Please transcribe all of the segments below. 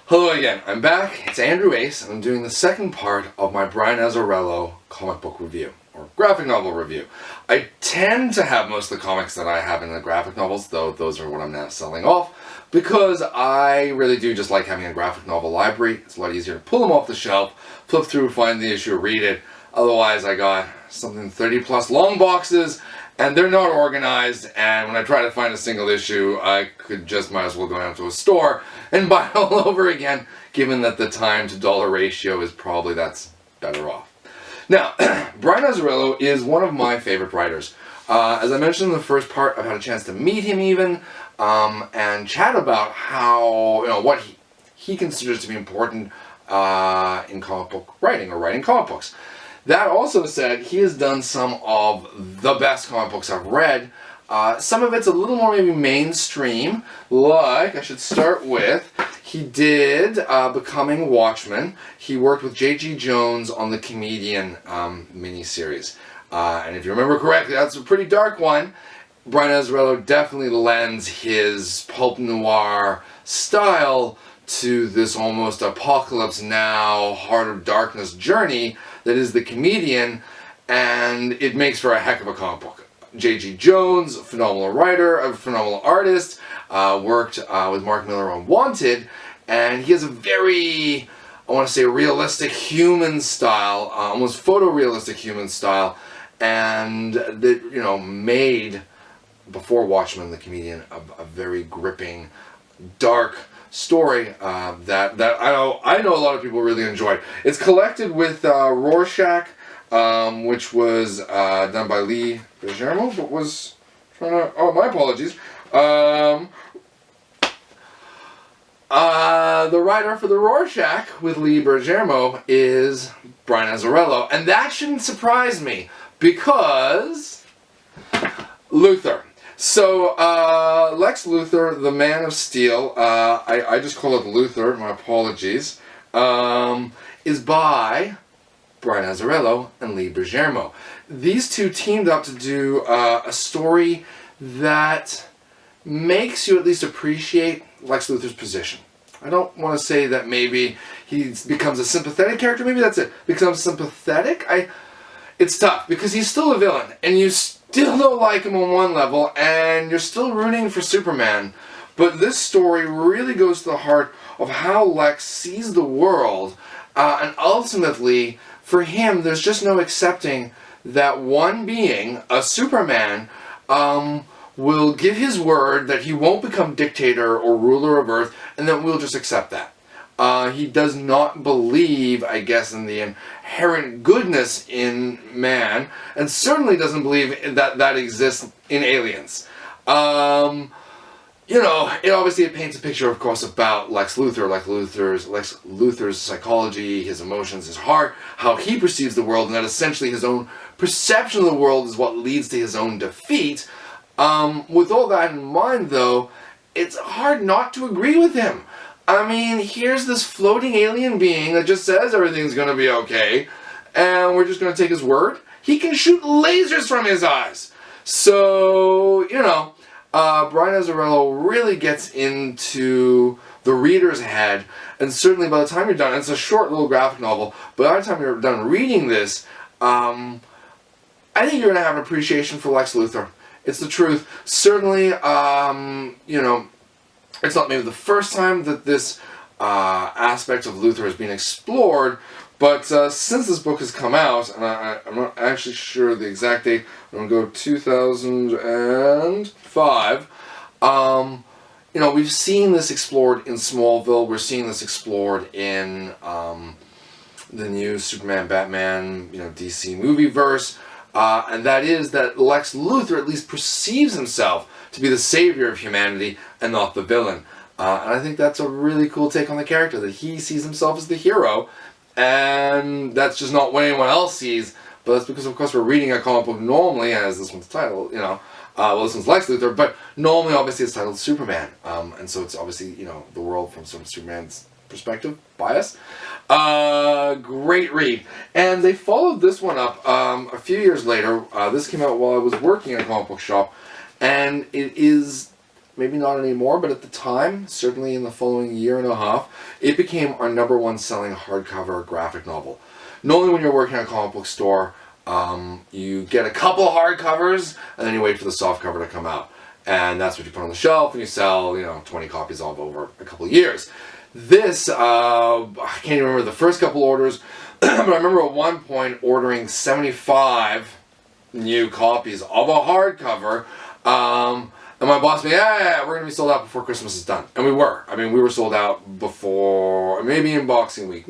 Hello again, I'm back, it's Andrew Ace, and I'm doing the second part of my Brian Azzarello comic book review, or graphic novel review. I tend to have most of the comics that I have in the graphic novels, though those are what I'm now selling off, because I really do just like having a graphic novel library. It's a lot easier to pull them off the shelf, flip through, find the issue, read it. Otherwise I got something 30 plus long boxes, and they're not organized, and when I try to find a single issue, I could just might as well go down to a store and buy it all over again, given that the time to dollar ratio is probably that's better off. Now, Brian Azzarello is one of my favorite writers. As I mentioned in the first part, I've had a chance to meet him even, and chat about how, what he considers to be important in comic book writing, or writing comic books. That also said, he has done some of the best comic books I've read. Some of it's a little more maybe mainstream, like I should start with, he did Becoming Watchmen. He worked with J.G. Jones on the Comedian miniseries. And if you remember correctly, that's a pretty dark one. Brian Azzarello definitely lends his pulp noir style to this almost apocalypse now, heart of darkness journey that is the Comedian, and it makes for a heck of a comic book. J.G. Jones, a phenomenal writer, a phenomenal artist, worked with Mark Millar on Wanted, and he has a very, I want to say, realistic human style, almost photorealistic human style, and that, made, before Watchmen, the Comedian, a very gripping, dark story that I know a lot of people really enjoyed. It's collected with Rorschach, which was done by Lee Bergermo, but was trying to. Oh, my apologies. The writer for the Rorschach with Lee Bergermo is Brian Azzarello, and that shouldn't surprise me because Luthor. So, Lex Luthor, the Man of Steel, I just call it Luthor, my apologies, is by Brian Azzarello and Lee Bergermo. These two teamed up to do a story that makes you at least appreciate Lex Luthor's position. I don't want to say that maybe he becomes a sympathetic character, maybe that's it, becomes sympathetic. It's tough, because he's still a villain, and you still don't like him on one level, and you're still rooting for Superman. But this story really goes to the heart of how Lex sees the world, and ultimately, for him, there's just no accepting that one being, a Superman, will give his word that he won't become dictator or ruler of Earth, and that we'll just accept that. He does not believe, I guess, in the inherent goodness in man, and certainly doesn't believe that exists in aliens. It paints a picture, of course, about Lex Luthor, Lex Luthor's psychology, his emotions, his heart, how he perceives the world, and that essentially his own perception of the world is what leads to his own defeat. With all that in mind, though, it's hard not to agree with him. I mean, here's this floating alien being that just says everything's going to be okay, and we're just going to take his word. He can shoot lasers from his eyes. So, Brian Azzarello really gets into the reader's head, and certainly by the time you're done, it's a short little graphic novel, but by the time you're done reading this, I think you're going to have an appreciation for Lex Luthor. It's the truth. Certainly, it's not maybe the first time that this aspect of Luthor has been explored, but since this book has come out, and I'm not actually sure the exact date, I'm going to go 2005, we've seen this explored in Smallville, we're seeing this explored in the new Superman, Batman, DC movieverse, and that is that Lex Luthor at least perceives himself to be the savior of humanity and not the villain. And I think that's a really cool take on the character, that he sees himself as the hero, and that's just not what anyone else sees, but that's because, of course, we're reading a comic book normally, as this one's titled, this one's Lex Luthor, but normally, obviously, it's titled Superman, and so it's obviously, the world from sort of Superman's perspective, bias. Great read. And they followed this one up a few years later. This came out while I was working at a comic book shop, and it is maybe not anymore, but at the time, certainly in the following year and a half, it became our #1 selling hardcover graphic novel. Normally when you're working at a comic book store, you get a couple of hardcovers, and then you wait for the softcover to come out. And that's what you put on the shelf, and you sell, 20 copies of over a couple of years. This, I can't even remember the first couple orders, but I remember at one point ordering 75 new copies of a hardcover, and my boss said, yeah, we're going to be sold out before Christmas is done. And we were. I mean, we were sold out before, maybe in Boxing Week.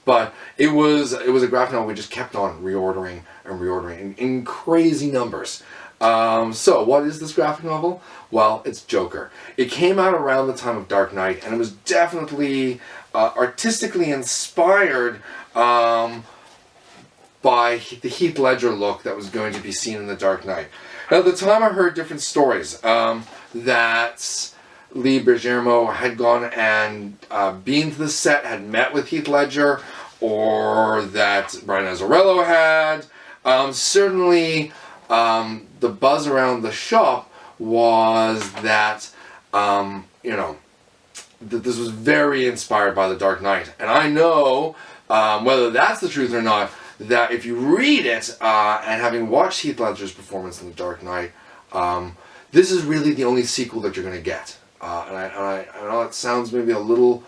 But it was a graphic novel we just kept on reordering in crazy numbers. So what is this graphic novel? Well, it's Joker. It came out around the time of Dark Knight, and it was definitely artistically inspired by the Heath Ledger look that was going to be seen in the Dark Knight. Now, at the time, I heard different stories that Lee Bergermo had gone and been to the set, had met with Heath Ledger, or that Brian Azzarello had. Certainly, the buzz around the shop was that, that this was very inspired by The Dark Knight. And I know, whether that's the truth or not, that if you read it, and having watched Heath Ledger's performance in The Dark Knight, this is really the only sequel that you're going to get. And I know it sounds maybe a little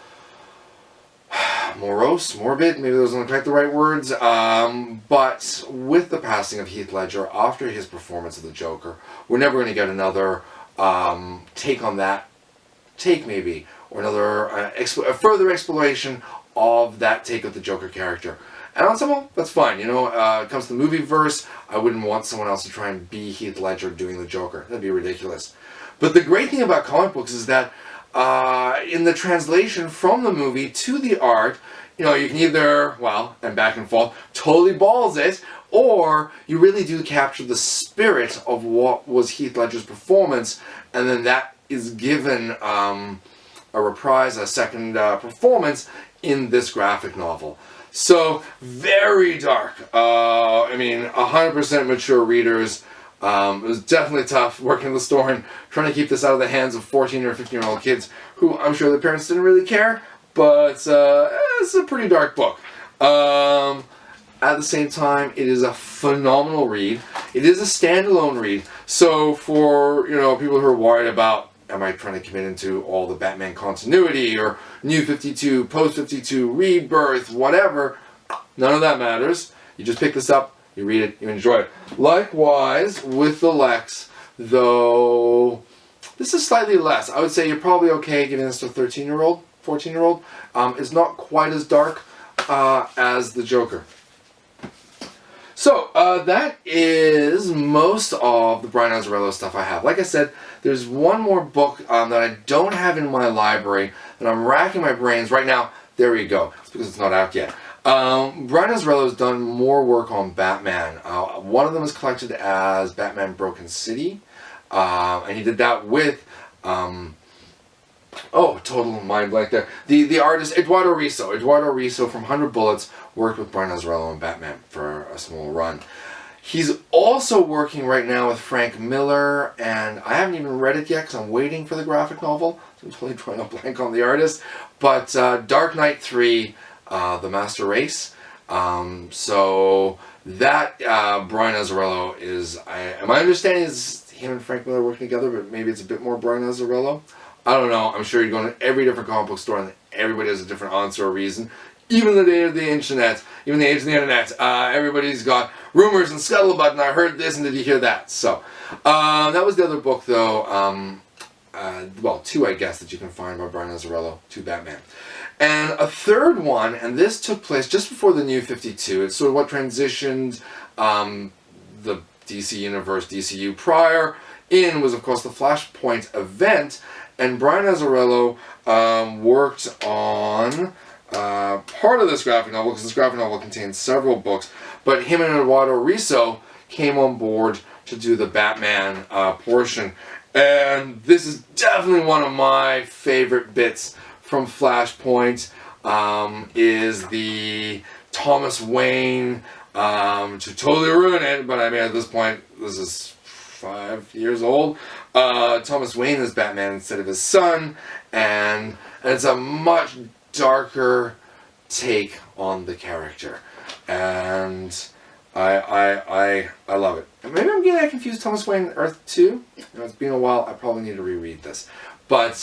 morbid, maybe those aren't quite the right words, but with the passing of Heath Ledger after his performance of the Joker, we're never going to get another take on that take, maybe, or another a further exploration of that take of the Joker character. And on some level, that's fine. It comes to the movie verse, I wouldn't want someone else to try and be Heath Ledger doing the Joker. That'd be ridiculous. But the great thing about comic books is that in the translation from the movie to the art, you can either, and back and forth, totally balls it, or you really do capture the spirit of what was Heath Ledger's performance, and then that is given a reprise, a second performance in this graphic novel. So, very dark. 100% mature readers. It was definitely tough working in the store and trying to keep this out of the hands of 14 or 15-year-old kids who I'm sure their parents didn't really care, but it's a pretty dark book. At the same time, it is a phenomenal read. It is a standalone read, so for people who are worried about, am I trying to commit into all the Batman continuity or New 52, Post 52, Rebirth, whatever, none of that matters. You just pick this up, you read it, you enjoy it. Likewise with the Lex, though this is slightly less. I would say you're probably okay giving this to a 13-year-old, 14-year-old. It's not quite as dark as the Joker. So, that is most of the Brian Azzarello stuff I have. Like I said, there's one more book that I don't have in my library, and I'm racking my brains right now. There you go. It's because it's not out yet. Brian Azzarello has done more work on Batman. One of them is collected as Batman Broken City, and he did that with... total mind blank there. The artist, Eduardo Risso from 100 Bullets, worked with Brian Azzarello and Batman for a small run. He's also working right now with Frank Miller, and I haven't even read it yet because I'm waiting for the graphic novel. So I'm totally drawing a blank on the artist. But Dark Knight 3, The Master Race. So that Brian Azzarello is, my understanding is him and Frank Miller working together, but maybe it's a bit more Brian Azzarello. I don't know. I'm sure you go to every different comic book store and everybody has a different answer or reason. Even the day of the internet, even the age of the internet, everybody's got rumors and scuttlebutt, and I heard this and did you hear that? So, that was the other book though, two I guess that you can find by Brian Azzarello, 2 Batman. And a third one, and this took place just before the New 52, it's sort of what transitioned the DC Universe, DCU prior in was of course the Flashpoint event, and Brian Azzarello worked on part of this graphic novel, because this graphic novel contains several books, but him and Eduardo Risso came on board to do the Batman portion, and this is definitely one of my favorite bits from Flashpoint, is the Thomas Wayne, to totally ruin it, but I mean at this point, this is 5 years old. Thomas Wayne is Batman instead of his son, and it's a much darker take on the character, and I love it. And maybe I'm getting that confused. Thomas Wayne Earth 2. It's been a while. I probably need to reread this, but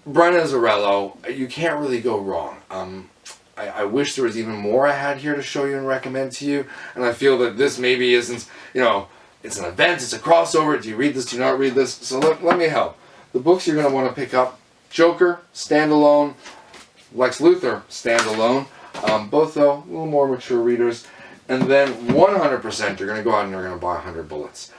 Brian Azzarello, you can't really go wrong. I wish there was even more I had here to show you and recommend to you, and I feel that this maybe isn't, it's an event, it's a crossover. Do you read this? Do you not read this? So let me help. The books you're going to want to pick up: Joker, standalone; Lex Luthor, standalone. Both, though, a little more mature readers. And then 100% you're going to go out and you're going to buy 100 Bullets.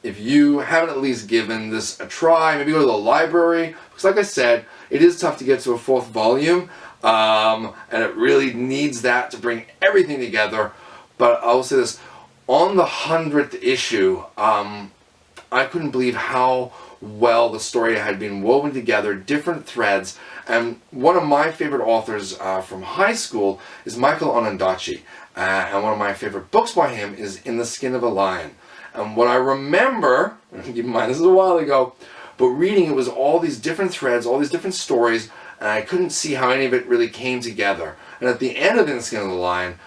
If you haven't at least given this a try, maybe go to the library. Because like I said, it is tough to get to a 4th volume. And it really needs that to bring everything together. But I will say this, on the 100th issue, I couldn't believe how well the story had been woven together, different threads. And one of my favorite authors from high school is Michael Onondaatje. And one of my favorite books by him is In the Skin of a Lion. And what I remember, keep in mind this is a while ago, but reading it was all these different threads, all these different stories, and I couldn't see how any of it really came together. And at the end of In the Skin of the Lion,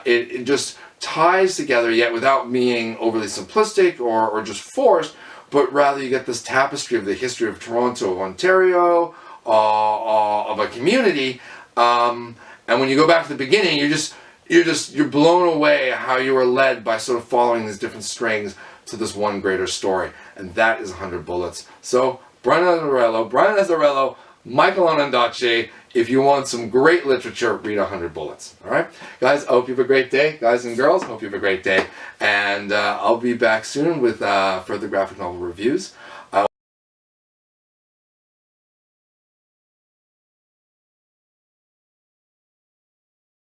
it just ties together, yet without being overly simplistic or just forced, but rather you get this tapestry of the history of Toronto, of Ontario, of a community, and when you go back to the beginning, you're blown away how you were led by sort of following these different strings to this one greater story, and that is 100 Bullets. So Brian Azzarello, Michael Onondaatje. If you want some great literature, read 100 Bullets. All right, guys. I hope you have a great day, guys and girls. I hope you have a great day, and I'll be back soon with further graphic novel reviews. I